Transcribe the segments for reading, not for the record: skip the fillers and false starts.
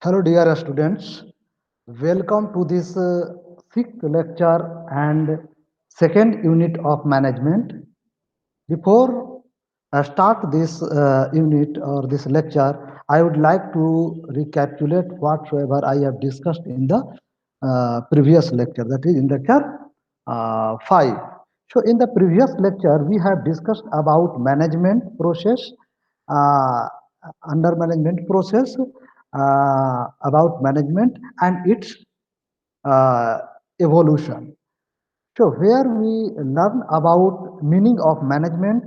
Hello, dear students. Welcome to this sixth lecture and second unit of management. Before I start this unit or this lecture, I would like to recapitulate whatsoever I have discussed in the previous lecture, that is in lecture 5. So, in the previous lecture, we have discussed about management process, uh, under management process, about management and its uh, evolution. So where we learn about meaning of management,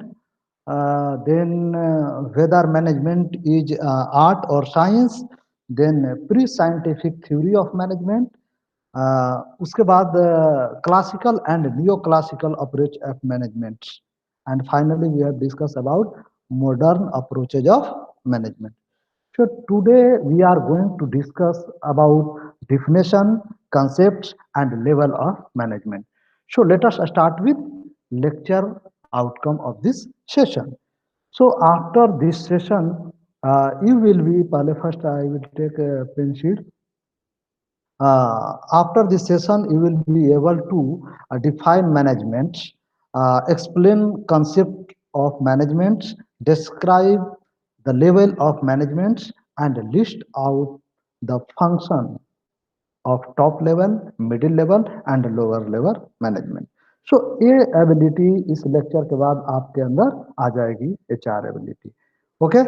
then whether management is art or science, then pre-scientific theory of management, उसके बाद classical and neoclassical approach of management, and finally we have discussed about modern approaches of management. So today we are going to discuss about definition, concepts, and level of management. So let us start with lecture outcome of this session. So after this session, you will be, first I will take a pen sheet. After this session, you will be able to define management, explain concept of management, describe the level of management, and list out the function of top level, middle level, and lower level management. So ये ability इस lecture के बाद आपके अंदर आ जाएगी, HR ability. Okay,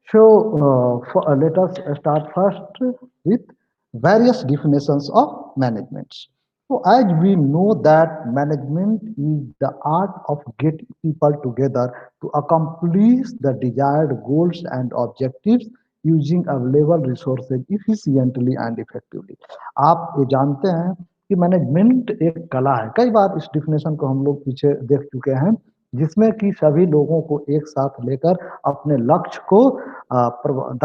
so let us start first with various definitions of management. So as we know that management is the art of getting people together to accomplish the desired goals and objectives using available resources efficiently and effectively. आप ये जानते हैं कि management एक कला है. कई बार इस डिफिनेशन को हम लोग पीछे देख चुके हैं, जिसमें कि सभी लोगों को एक साथ लेकर अपने लक्ष्य को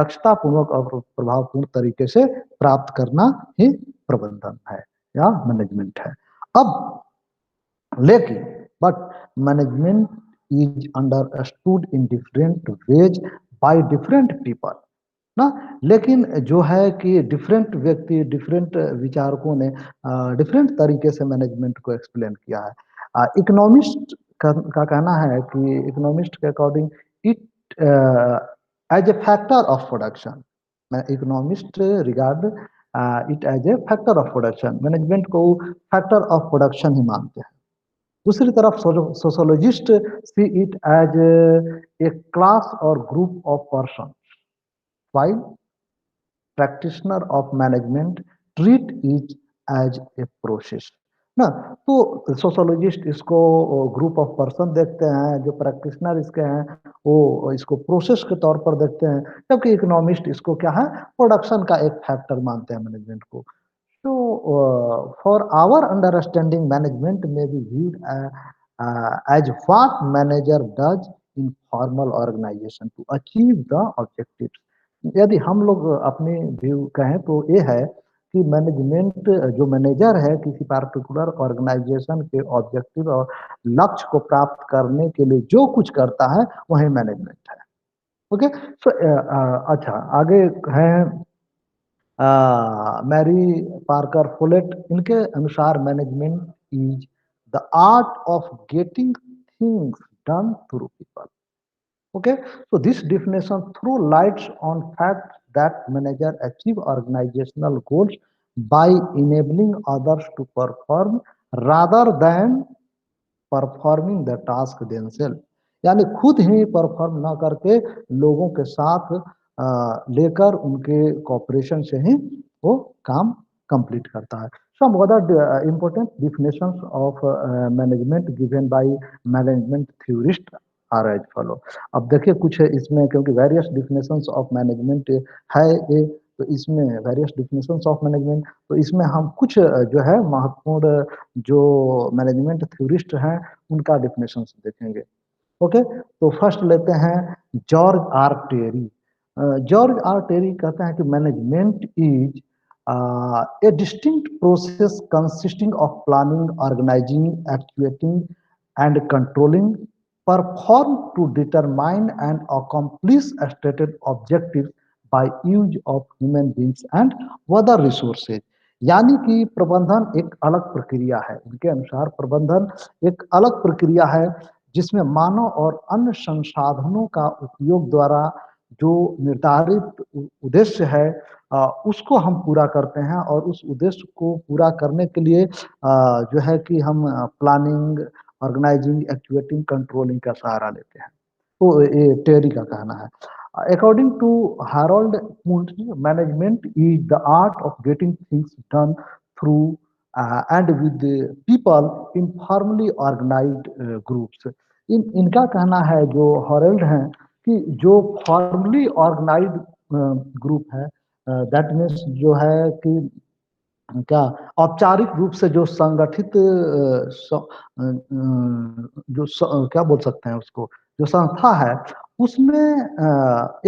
दक्षता पूर्वक और प्रभावपूर्ण तरीके से प्राप्त करना ही प्रबंधन है या मैनेजमेंट है. अब लेकिन but management is understood in different ways by different people ना. लेकिन जो है कि डिफरेंट व्यक्ति, डिफरेंट विचारकों ने डिफरेंट तरीके से मैनेजमेंट को एक्सप्लेन किया है. इकोनॉमिस्ट का कहना है कि इकोनॉमिस्ट के according it as a factor of production, economist regard it as a factor of production, management को फैक्टर ऑफ प्रोडक्शन ही मानते हैं. दूसरी तरफ sociologist see it as a class और group of person, while practitioner of management treat it as a process ना. तो sociologist इसको ग्रुप ऑफ पर्सन देखते हैं, जो प्रैक्टिशनर इसके हैं वो इसको प्रोसेस के तौर पर देखते हैं, जबकि इकोनॉमिस्ट इसको क्या है, प्रोडक्शन का एक फैक्टर मानते हैं मैनेजमेंट को. So, for our understanding, management may be viewed as what manager does in formal organization to achieve the objectives. यदि हम लोग अपने व्यू कहें तो ये है कि मैनेजमेंट, जो मैनेजर है किसी पार्टिकुलर ऑर्गेनाइजेशन के ऑब्जेक्टिव और लक्ष्य को प्राप्त करने के लिए जो कुछ करता है वही मैनेजमेंट है. ओके, सो अच्छा आगे है मैरी पार्कर फोलेट. इनके अनुसार management is the art of getting things done through people. Okay, so this definition throw lights on fact that manager achieve organizational goals by enabling others to perform rather than performing the task themselves. यानी खुद ही perform ना करके लोगों के साथ लेकर उनके corporation से ही वो काम कंप्लीट करता है. Some other important definitions of management given by management theorist are as follow. अब देखिए कुछ है इसमें, क्योंकि वेरियस डिफिनेशंस ऑफ मैनेजमेंट है ये, तो इसमें वेरियस डिफिनेशंस ऑफ मैनेजमेंट, तो इसमें हम कुछ जो है महत्वपूर्ण जो मैनेजमेंट थ्योरिस्ट हैं उनका डिफिनेशन देखेंगे. ओके, तो फर्स्ट लेते हैं George R Terry. George R Terry कहते हैं कि management is a distinct process consisting of planning, organizing, actuating and controlling, performed to determine and accomplish stated objectives by use of human beings and other resources. यानी कि प्रबंधन एक अलग प्रक्रिया है, उनके अनुसार प्रबंधन एक अलग प्रक्रिया है जिसमें मानव और अन्य संसाधनों का उपयोग द्वारा जो निर्धारित उद्देश्य है उसको हम पूरा करते हैं, और उस उद्देश्य को पूरा करने के लिए जो है कि हम प्लानिंग, ऑर्गेनाइजिंग, एक्टिवेटिंग, कंट्रोलिंग का सहारा लेते हैं। तो ये टेरी का कहना है। According to Harold Koontz, management is the art of getting things done through and with people in formally organized groups. इनका कहना है, जो हॉरेल्ड हैं, कि जो फॉर्मली ऑर्गेनाइज्ड ग्रुप है, दैट मीन्स जो है कि क्या औपचारिक रूप से जो संगठित क्या बोल सकते हैं उसको, जो संस्था है, उसमें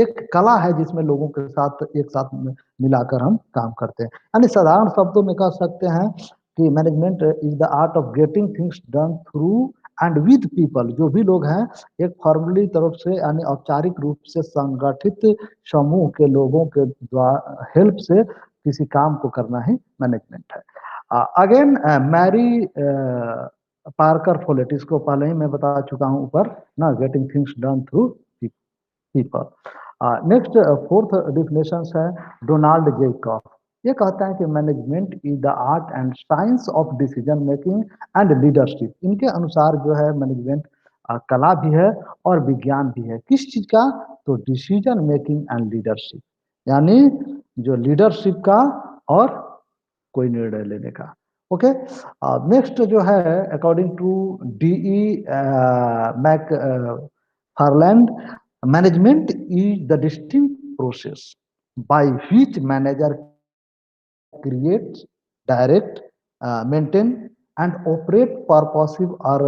एक कला है जिसमें लोगों के साथ एक साथ मिलाकर हम काम करते हैं। यानी साधारण शब्दों में कह सकते हैं कि management is the art of getting things done through and with people. जो भी लोग हैं, एक फॉर्मली तरफ से यानी औपचारिक रूप से संगठित समूह के लोगों के द्वारा हेल्प से किसी काम को करना ही मैनेजमेंट है। अगेन मैरी पार्कर फोलेट, इसको पहले ही मैं बता चुका हूं ऊपर ना, getting things done through people. Next fourth definition है डोनाल्ड जेकब। ये कहता है कि management is the art and science of decision making and leadership. इनके अनुसार जो है मैनेजमेंट कला भी है और विज्ञान भी है। किस चीज का? तो डिसीजन मेकिंग एंड लीडरशिप, यानी जो लीडरशिप का और कोई निर्णय लेने का। ओके, नेक्स्ट जो है according to D E McFarland, management is the distinct process by which manager creates, direct, maintain, and operate purposive or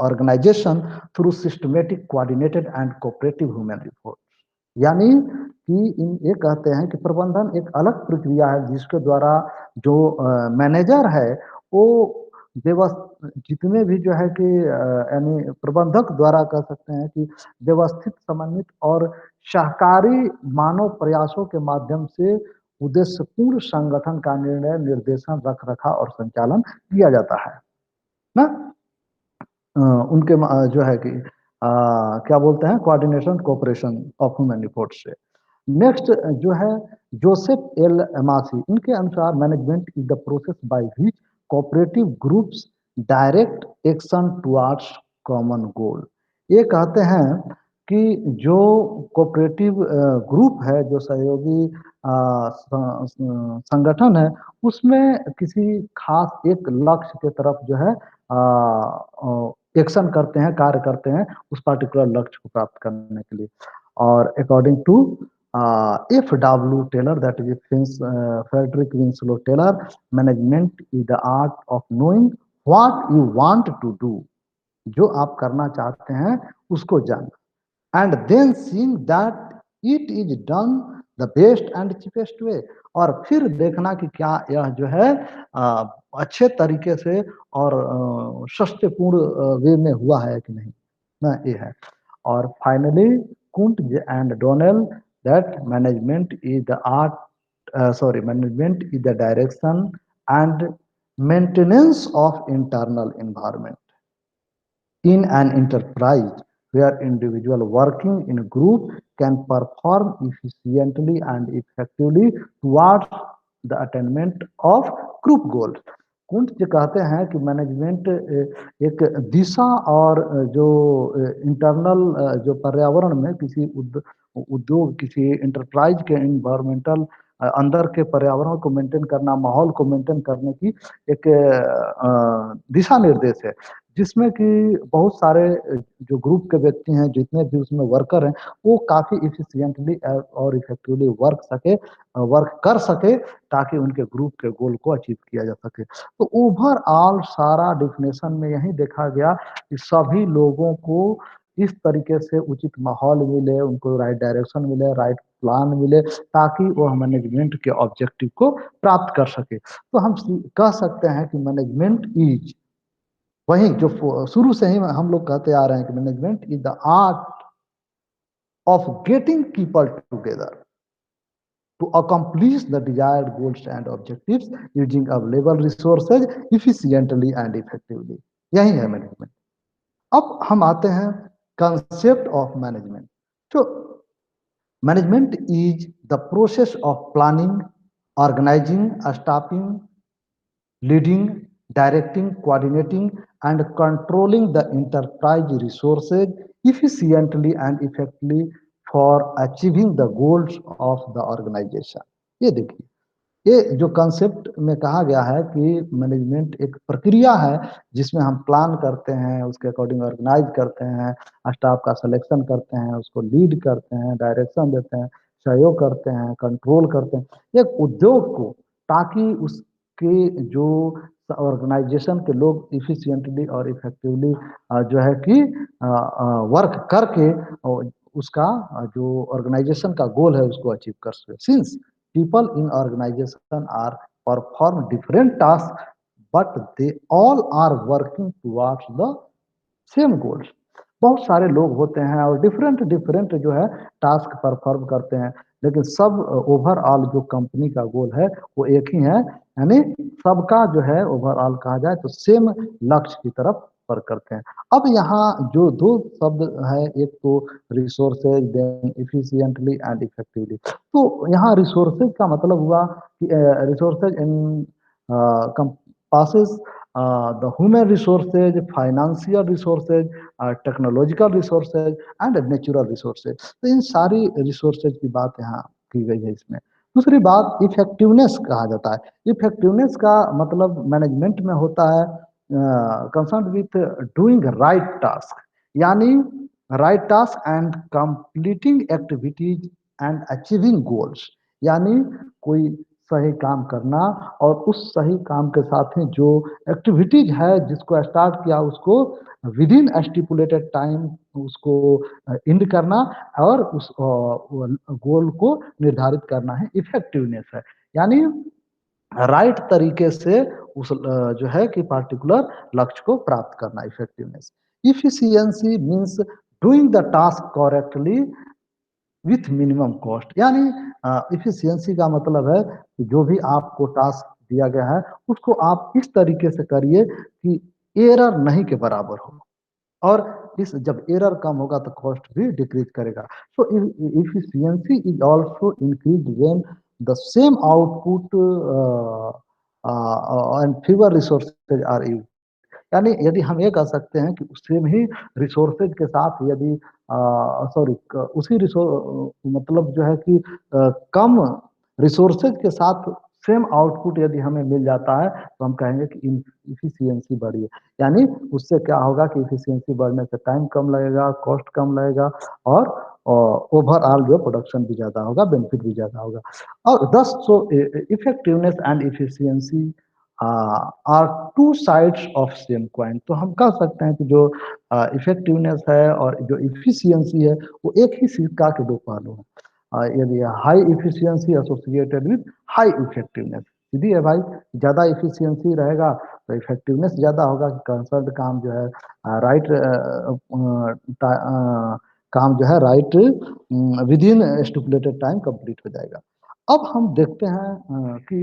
organization through systematic, coordinated, and cooperative human effort। यानी कि इन ये कहते हैं कि प्रबंधन एक अलग प्रक्रिया है जिसके द्वारा जो मैनेजर है वो जितने भी जो है कि यानी प्रबंधक द्वारा कह सकते हैं कि व्यवस्थित, समन्वित और सहकारी मानव प्रयासों के माध्यम से उद्देश्यपूर्ण संगठन का निर्णय, निर्देशन, रख रखाव और संचालन किया जाता है ना। उनके जो है कि क्या बोलते हैं, coordination, cooperation of human effort से। नेक्स्ट जो है जोसेफ एल एमासी, इनके अनुसार management is the process by which cooperative groups direct action towards common goal. ये कहते हैं कि जो कोऑपरेटिव ग्रुप है, जो सहयोगी संगठन है, उसमें किसी खास एक लक्ष्य के तरफ जो है एक्शन करते हैं, कार्य करते हैं उस पार्टिकुलर लक्ष्य को प्राप्त करने के लिए। और according to F W Taylor, that is Frederick Winslow Taylor, management is the art of knowing what you want to do. जो आप करना चाहते हैं उसको जानना, and then seeing that it is done the best and cheapest way. और फिर देखना कि क्या यह जो है अच्छे तरीके से और सस्तेपूर्ण वे में हुआ है कि नहीं ना, ये है। और finally कुंट and Donnell, that management is the art management is the direction and maintenance of internal environment in an enterprise where individual working in a group can perform efficiently and effectively towards the attainment of group goals। Koontz ji कहते हैं कि management एक दिशा और जो internal जो पर्यावरण में किसी उद्योग, किसी इंटरप्राइज के इन्वायरमेंटल अंदर के पर्यावरण को मेंटेन करना, माहौल को मेंटेन करने की एक दिशा निर्देश है, जिसमें कि बहुत सारे जो ग्रुप के व्यक्ति हैं, जितने भी उसमें वर्कर हैं, वो काफी इफिशियंटली और इफेक्टिवली वर्क कर सके ताकि उनके ग्रुप के गोल को अचीव किया जा सके। तो ओवरऑल सारा डिफिनेशन में यही देखा गया कि सभी लोगों को इस तरीके से उचित माहौल मिले, उनको राइट डायरेक्शन मिले, राइट प्लान मिले, ताकि वो मैनेजमेंट के ऑब्जेक्टिव को प्राप्त कर सके। तो हम कह सकते हैं कि मैनेजमेंट इज, वही जो शुरू से ही हम लोग कहते आ रहे हैं कि management is the art of getting people together to accomplish the desired goals and objectives using available resources efficiently and effectively. यही है मैनेजमेंट। अब हम आते हैं कंसेप्ट ऑफ मैनेजमेंट। तो management is the process of planning, organizing, staffing, leading, directing, coordinating, and controlling the enterprise resources efficiently and effectively for achieving the goals of the organization। ये देखिए, ये जो कंसेप्ट में कहा गया है कि मैनेजमेंट एक प्रक्रिया है जिसमें हम प्लान करते हैं, उसके अकॉर्डिंग ऑर्गेनाइज करते हैं, स्टाफ का सिलेक्शन करते हैं, उसको लीड करते हैं, डायरेक्शन देते हैं, सहयोग करते हैं, कंट्रोल करते हैं एक उद्योग को, ताकि उसके जो ऑर्गेनाइजेशन के लोग इफिशिएंटली और इफेक्टिवली जो है कि वर्क करके उसका जो ऑर्गेनाइजेशन का गोल है उसको अचीव कर सके। Since people in organization are perform different tasks but they all are working towards the same goals. बहुत सारे लोग होते हैं और डिफरेंट डिफरेंट जो है टास्क परफॉर्म करते हैं, लेकिन सब ओवरऑल जो कंपनी का गोल है वो एक ही है, यानी सबका जो है ओवरऑल कहा जाए तो सेम लक्ष्य की तरफ वर्क करते हैं। अब यहाँ जो दो शब्द है, एक तो resources, then efficiently and effectively. तो यहाँ रिसोर्सेज का मतलब हुआ कि resources encompasses the human resources, financial resources, technological resources and natural resources। तो इन सारी रिसोर्सेज की बात यहाँ की गई है इसमें। दूसरी बात इफेक्टिवनेस कहा जाता है। इफेक्टिवनेस का मतलब मैनेजमेंट में होता है concern with doing right task, यानी right task and completing activities and achieving goals, यानी कोई सही काम करना और उस सही काम के साथ ही जो एक्टिविटीज है जिसको स्टार्ट किया उसको विद इन स्टिपुलेटेड टाइम उसको एंड करना और उस गोल को निर्धारित करना है इफेक्टिवनेस है। यानी राइट तरीके से उस जो है कि पार्टिकुलर लक्ष्य को प्राप्त करना effectiveness. Efficiency means doing the task correctly with minimum cost, यानी इफिशियंसी का मतलब है कि जो भी आपको टास्क दिया गया है उसको आप इस तरीके से करिए कि एरर नहीं के बराबर हो, और इस जब एरर कम होगा तो कॉस्ट भी डिक्रीज करेगा। So efficiency is also increase when the same output and fewer resources are used. यानी यदि हम ये कह सकते हैं कि सेम ही रिसोर्सेज के साथ यदि सॉरी उसी मतलब जो है कि कम रिसोर्सेज के साथ सेम आउटपुट यदि हमें मिल जाता है तो हम कहेंगे कि इफिशियंसी बढ़ी है। यानी उससे क्या होगा कि इफिशियंसी बढ़ने से टाइम कम लगेगा, कॉस्ट कम लगेगा और ओवरऑल जो प्रोडक्शन भी ज़्यादा होगा, बेनिफिट भी ज़्यादा होगा। और thus so effectiveness and efficiency are two sides of same coin. तो हम कह सकते हैं कि जो इफेक्टिवनेस है और जो इफिशियंसी है वो एक ही सिक्का के दो पहलू हैं। यदि high efficiency associated with high effectiveness, सीधी है भाई, ज़्यादा इफिशियंसी रहेगा तो इफेक्टिवनेस ज़्यादा होगा कि कंसर्न काम जो है राइट काम जो है right with in stipulated time complete हो जाएगा। अब हम देखते हैं कि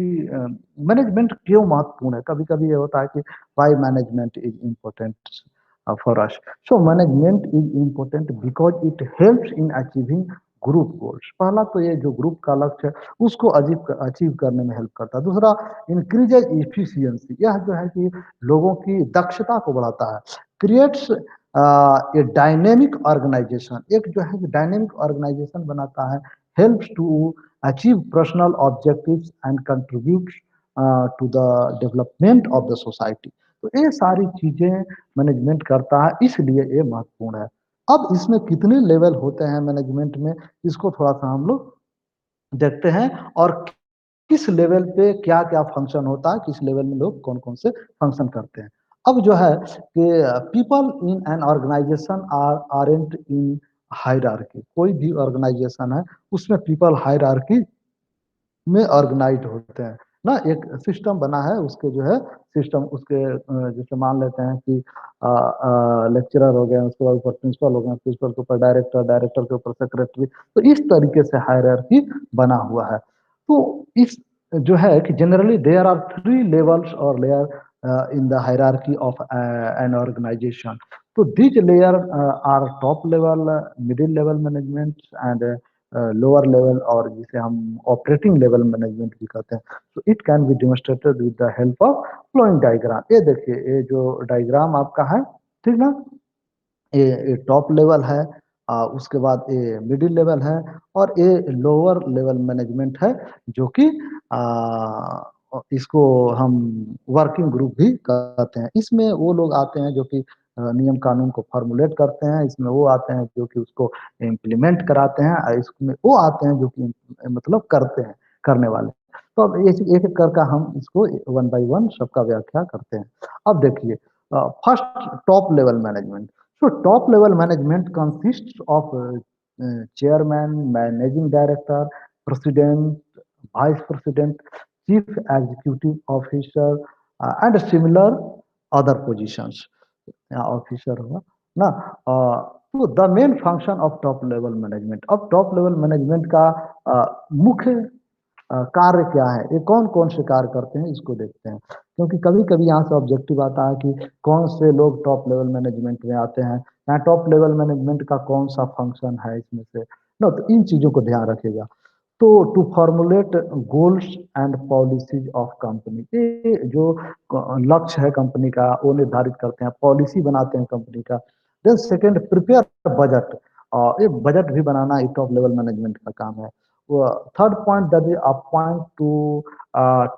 मैनेजमेंट क्यों महत्वपूर्ण है। कभी कभी ये होता है कि why management is important for us. So management is important because it helps in achieving group goals. पहला तो ये जो ग्रुप का लक्ष्य है उसको अचीव करने में हेल्प करता है। दूसरा इंक्रीजेज इफिशियंसी, यह जो है कि लोगों की दक्षता को बढ़ाता है। क्रिएट्स ए डायनेमिक ऑर्गेनाइजेशन, एक जो है डायनेमिक ऑर्गेनाइजेशन बनाता है। Helps to achieve personal objectives and contribute to the development of the society। तो ये सारी चीजें मैनेजमेंट करता है, इसलिए ये महत्वपूर्ण है। अब इसमें कितने लेवल होते हैं मैनेजमेंट में, इसको थोड़ा सा हम लोग देखते हैं और किस लेवल पे क्या क्या फंक्शन होता है, किस लेवल में लोग कौन कौन से फंक्शन करते हैं। अब जो है कि people in an organization aren't in hierarchy. कोई भी ऑर्गेनाइजेशन है उसमें पीपल हायरार्की में ऑर्गेनाइज होते हैं ना, एक सिस्टम बना है उसके जो है सिस्टम उसके जैसे मान लेते हैं कि लेक्चरर हो गए, उसके बाद ऊपर प्रिंसिपल हो गए, प्रिंसिपल के ऊपर डायरेक्टर, डायरेक्टर के ऊपर सेक्रेटरी। तो इस तरीके से हायरार्की बना हुआ है। तो इस जो है कि generally there are three levels और layer in the hierarchy of an organisation. तो this layer are top level, middle level management and lower level, और जिसे हम ऑपरेटिंग लेवल मैनेजमेंट भी कहते हैं. तो it can be demonstrated with the help of flowing diagram. ये देखिए, ये जो डायग्राम आपका है, ठीक ना, ये टॉप लेवल है, उसके बाद ये मिडिल लेवल है, और ये लोअर लेवल मैनेजमेंट है, जो कि इसको हम वर्किंग ग्रुप भी कहते हैं. इसमें वो लोग आते हैं जो कि नियम कानून को फॉर्मुलेट करते हैं. इसमें वो आते हैं जो कि उसको इम्प्लीमेंट कराते हैं, और इसमें वो आते हैं जो कि मतलब करते हैं, करने वाले. तो अब एक एक एक करके हम इसको वन बाय वन सबका व्याख्या करते हैं. अब देखिए, first, top level management. So top level management consists of chairman, managing director, president, vice president, chief executive officer, and similar other positions. Officer होगा ना. तो the main function of top level management. अब top level management का मुख्य कार्य क्या है, ये कौन कौन से कार्य करते हैं, इसको देखते हैं. क्योंकि कभी कभी यहाँ से ऑब्जेक्टिव आता है कि कौन से लोग टॉप लेवल मैनेजमेंट में आते हैं, या टॉप लेवल मैनेजमेंट का कौन सा फंक्शन है इसमें से ना. तो इन चीजों को ध्यान रखिएगा. तो to formulate goals and policies of company, ये जो लक्ष्य है कंपनी का वो निर्धारित करते हैं, पॉलिसी बनाते हैं कंपनी का. Then second, prepare budget. ये बजट भी बनाना एक टॉप लेवल मैनेजमेंट का काम है. Third point, that is appoint to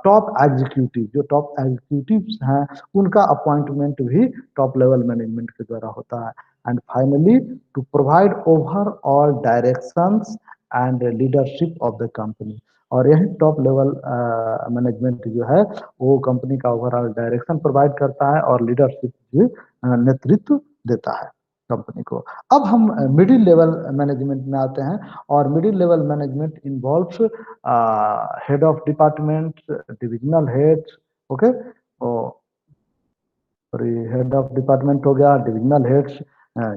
top executive. जो टॉप एग्जीक्यूटिव्स हैं उनका अपॉइंटमेंट भी टॉप लेवल मैनेजमेंट के द्वारा होता है. And finally, to provide overall directions and leadership of the company. और यही टॉप लेवल मैनेजमेंट जो है वो कंपनी का ओवरऑल डायरेक्शन प्रोवाइड करता है और लीडरशिप भी नेतृत्व देता है कंपनी को. अब हम मिडिल लेवल मैनेजमेंट में आते हैं. और middle level management involves head of department, divisional heads, okay, sorry, head of department हो गया, divisional heads,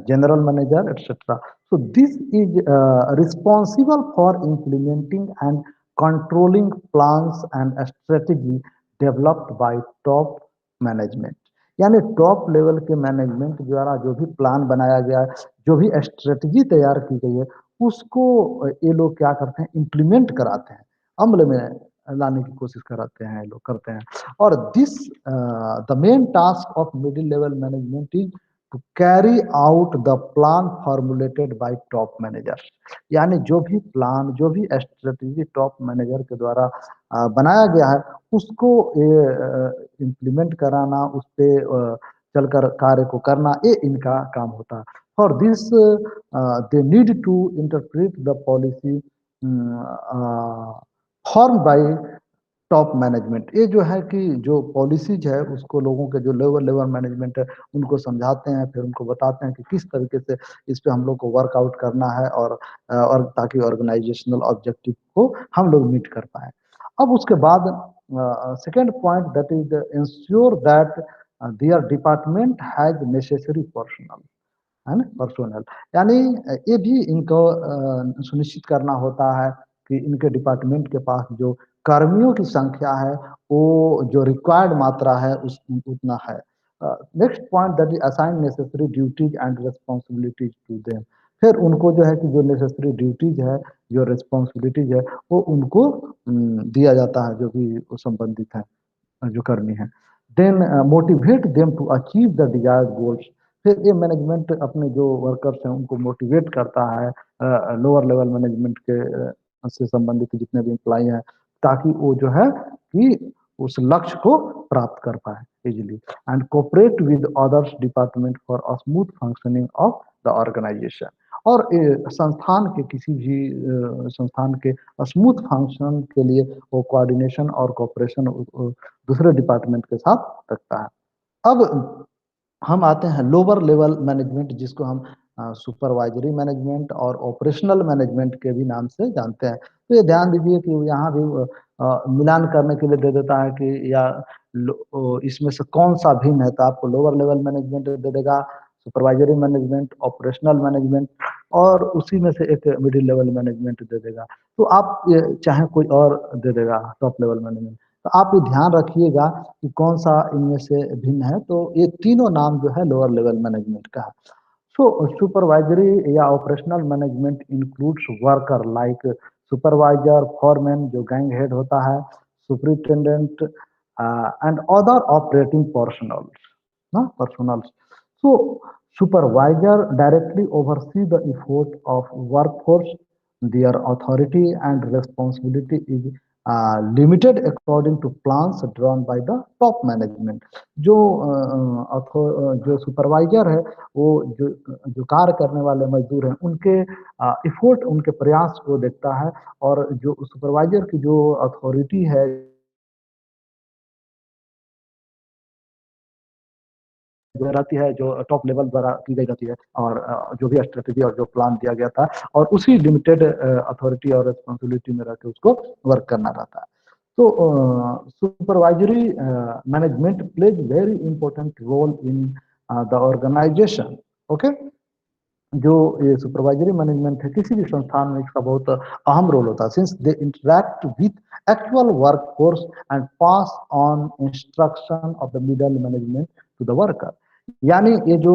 general manager, etcetera. So this is responsible for implementing and controlling plans and strategy developed by top management. यानी top level के management द्वारा जो भी plan बनाया गया है, जो भी स्ट्रेटजी तैयार की गई है, उसको ये लोग क्या करते हैं, इम्प्लीमेंट कराते हैं, अमल में लाने की कोशिश कराते हैं, ये लोग करते हैं. और this the main task of middle level management is to carry out the plan formulated by top manager. यानी जो भी प्लान, जो भी स्ट्रेटजी टॉप मैनेजर के द्वारा बनाया गया है, उसको इम्प्लीमेंट कराना, उस पर चलकर कार्य को करना, ये इनका काम होता है. For this they need to interpret the policy form by top management. ये जो है कि जो पॉलिसीज है उसको लोगों के जो लेवल लेवल मैनेजमेंट है उनको समझाते हैं, फिर उनको बताते हैं कि किस तरीके से इस पे हम लोग को वर्कआउट करना है, और ताकि ऑर्गेनाइजेशनल ऑब्जेक्टिव को हम लोग मीट कर पाए. अब उसके बाद second point, that is ensure that there department has necessary personal, है ना, पर्सोनल. यानी ये भी इनको सुनिश्चित करना होता है कि इनके डिपार्टमेंट के पास जो कर्मियों की संख्या है वो जो रिक्वायर्ड मात्रा है उस उतना है. Next point, that is assign necessary duties and responsibilities to them. फिर उनको जो है कि जो नेसेसरी ड्यूटीज है, जो रिस्पॉन्सिबिलिटीज है, वो उनको दिया जाता है, जो भी संबंधित है, जो कर्मी हैं. Then motivate them to achieve the desired goals. फिर ये मैनेजमेंट अपने जो वर्कर्स हैं उनको मोटिवेट करता है, लोअर लेवल मैनेजमेंट के से संबंधित जितने भी एम्प्लॉय हैं, ताकि वो जो है कि उस लक्ष्य को प्राप्त कर पाए easily. And cooperate with others department for a smooth functioning of the organization. और संस्थान के किसी भी संस्थान के स्मूथ फंक्शन के लिए वो कोऑर्डिनेशन और कोऑपरेशन दूसरे डिपार्टमेंट के साथ रखता है. अब हम आते हैं लोअर लेवल मैनेजमेंट, जिसको हम सुपरवाइजरी मैनेजमेंट और ऑपरेशनल मैनेजमेंट के भी नाम से जानते हैं. तो ये ध्यान दीजिए कि यहाँ भी मिलान करने के लिए दे देता है कि या इसमें से कौन सा भिन्न है, तो आपको लोअर लेवल मैनेजमेंट दे देगा, सुपरवाइजरी मैनेजमेंट, ऑपरेशनल मैनेजमेंट, और उसी में से एक मिडिल लेवल मैनेजमेंट दे देगा। तो आप चाहे कोई और दे देगा टॉप लेवल मैनेजमेंट। तो आप ये ध्यान रखिएगा कि कौन सा इनमें से भिन्न है। तो ये तीनों नाम जो है लोअर लेवल मैनेजमेंट का है। So, supervisory या operational management includes worker like supervisor, foreman जो gang head होता है, superintendent and other operating personnel, ना personnel. So, supervisor directly oversee the effort of workforce. Their authority and responsibility is limited according to plans drawn by the top management. जो जो supervisor है वो जो जो कार्य करने वाले मजदूर हैं उनके इफोर्ट, उनके प्रयास को देखता है, और जो सुपरवाइजर की जो अथॉरिटी है जो रहती है, जो टॉप लेवल द्वारा की गई रहती है, और जो भी स्ट्रेटेजी और जो प्लान दिया गया था, और उसी लिमिटेड अथॉरिटी और रिस्पॉन्सिबिलिटी में रहकर उसको वर्क करना रहता है। तो supervisory management plays very important role in the organization. Okay, जो ये सुपरवाइजरी मैनेजमेंट है किसी भी संस्थान में, इसका बहुत अहम रोल होता है, since they interact with actual workforce and pass on instruction of the middle management to the worker. यानी ये जो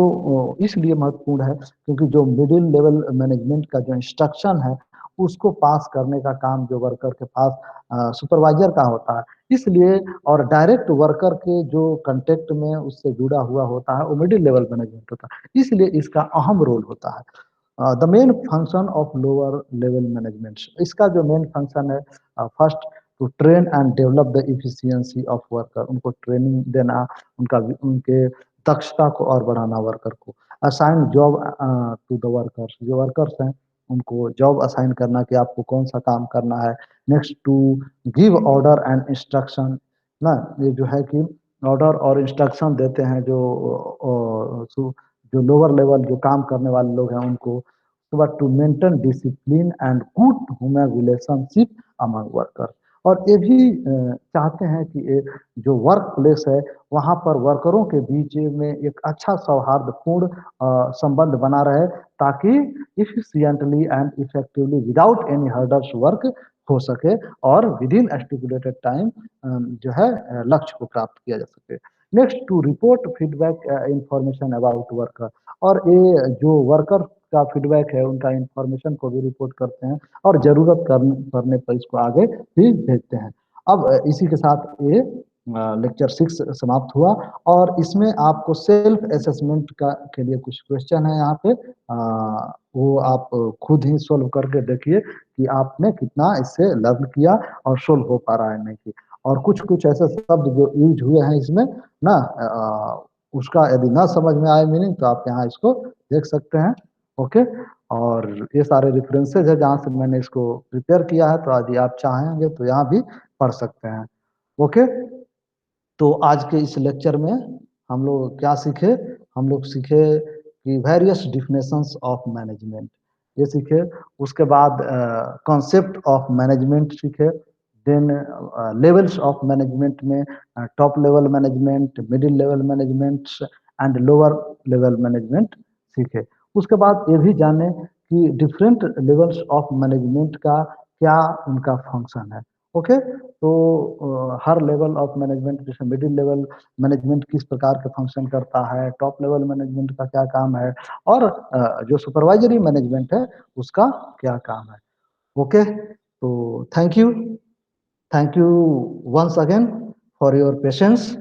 इसलिए महत्वपूर्ण है क्योंकि जो मिडिल लेवल मैनेजमेंट का जो इंस्ट्रक्शन है उसको पास करने का काम जो वर्कर के पास सुपरवाइजर का होता है, इसलिए, और डायरेक्ट वर्कर के जो कांटेक्ट में उससे जुड़ा हुआ होता है वो मिडिल लेवल मैनेजमेंट होता है, इसलिए इसका अहम रोल होता है। The main function of lower level management, इसका जो मेन फंक्शन है, first to train and develop the efficiency of worker, उनको ट्रेनिंग देना, उनका उनके दक्षता को और बढ़ाना, वर्कर को assign job to the workers, जो वर्कर्स हैं उनको जॉब असाइन करना कि आपको कौन सा काम करना है। Next to give order and instruction, ना ये जो है कि ऑर्डर और इंस्ट्रक्शन देते हैं जो लोअर लेवल जो काम करने वाले लोग हैं उनको। उसके बाद to maintain discipline and good human relationship among worker, और ये भी चाहते हैं कि ये जो वर्क प्लेस है वहाँ पर वर्करों के बीच में एक अच्छा सौहार्दपूर्ण संबंध बना रहे, ताकि efficiently and effectively without any hurdles work हो सके, और विद इन स्टिपुलेटेड टाइम जो है लक्ष्य को प्राप्त किया जा सके। Next to report feedback information about worker, और ये जो वर्कर का फीडबैक है उनका इंफॉर्मेशन को भी रिपोर्ट करते हैं, और जरूरत करने पर इसको आगे भी भेजते हैं। अब इसी के साथ ये लेक्चर 6 समाप्त हुआ, और इसमें आपको सेल्फ असेसमेंट का के लिए कुछ क्वेश्चन है यहाँ पे, वो आप खुद ही सोल्व करके देखिए कि आपने कितना इससे लर्न किया और सोल्व हो पा रहा है नहीं कि, और कुछ कुछ ऐसे शब्द जो यूज हुए हैं इसमें ना, उसका यदि ना समझ में आए मीनिंग तो आप यहाँ इसको देख सकते हैं। ओके, और ये सारे रेफरेंसेज है जहाँ से मैंने इसको प्रिपेयर किया है, तो यदि आप चाहेंगे तो यहाँ भी पढ़ सकते हैं। ओके, तो आज के इस लेक्चर में हम लोग क्या सीखे, हम लोग सीखे कि वेरियस डिफिनेशंस ऑफ मैनेजमेंट, ये सीखे। उसके बाद कॉन्सेप्ट ऑफ मैनेजमेंट सीखे। देन लेवल्स ऑफ मैनेजमेंट में top level management, middle level management and lower level management सीखे। उसके बाद ये भी जाने कि डिफरेंट लेवल्स ऑफ मैनेजमेंट का क्या उनका फंक्शन है। ओके, तो हर लेवल ऑफ मैनेजमेंट, जैसे मिडिल लेवल मैनेजमेंट किस प्रकार के फंक्शन करता है, टॉप लेवल मैनेजमेंट का क्या काम है, और जो सुपरवाइजरी मैनेजमेंट है उसका क्या काम है। ओके, तो thank you once again for your patience.